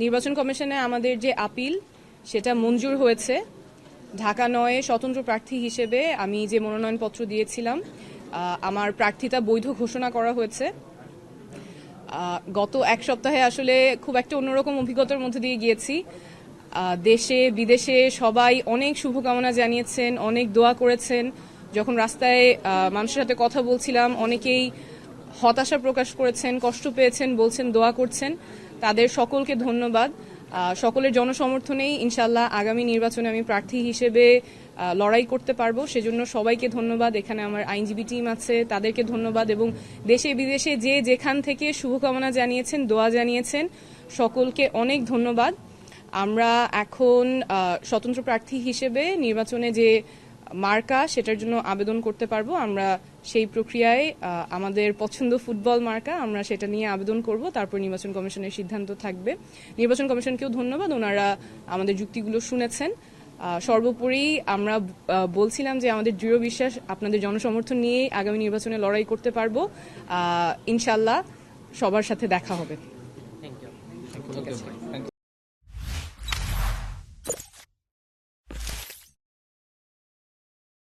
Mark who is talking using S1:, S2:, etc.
S1: নির্বাচন কমিশনে আমাদের যে আপিল সেটা মঞ্জুর হয়েছে। ঢাকা ৯-এ স্বতন্ত্র প্রার্থী হিসেবে আমি যে মনোনয়নপত্র দিয়েছিলাম আমার প্রার্থিতা বৈধ ঘোষণা করা হয়েছে। গত এক সপ্তাহে আসলে খুব একটা অন্যরকম অভিজ্ঞতার মধ্যে দিয়ে গিয়েছি। দেশে বিদেশে সবাই অনেক শুভকামনা জানিয়েছেন, অনেক দোয়া করেছেন। যখন রাস্তায় মানুষের সাথে কথা বলছিলাম অনেকেই হতাশা প্রকাশ করেছেন, কষ্ট পেয়েছেন, বলছেন দোয়া করছেন। তাদের সকলকে ধন্যবাদ। সকলের জনসমর্থনেই ইনশাল্লাহ আগামী নির্বাচনে আমি প্রার্থী হিসেবে লড়াই করতে পারবো। সেজন্য সবাইকে ধন্যবাদ। এখানে আমার আইনজীবী টিম আছে, তাদেরকে ধন্যবাদ। এবং দেশে বিদেশে যে যেখান থেকে শুভকামনা জানিয়েছেন, দোয়া জানিয়েছেন, সকলকে অনেক ধন্যবাদ। আমরা এখন স্বতন্ত্র প্রার্থী হিসেবে নির্বাচনে যে মার্কা সেটার জন্য আবেদন করতে পারবো। আমরা সেই প্রক্রিয়ায় আমাদের পছন্দ ফুটবল মার্কা, আমরা সেটা নিয়ে আবেদন করব। তারপর নির্বাচন কমিশনের সিদ্ধান্ত থাকবে। নির্বাচন কমিশনকেও ধন্যবাদ, ওনারা আমাদের যুক্তিগুলো শুনেছেন। সর্বোপরি আমরা বলছিলাম যে আমাদের দৃঢ় বিশ্বাস আপনাদের জনসমর্থন নিয়ে আগামী নির্বাচনে লড়াই করতে পারবো। ইনশাল্লাহ সবার সাথে দেখা হবে।
S2: Thank you.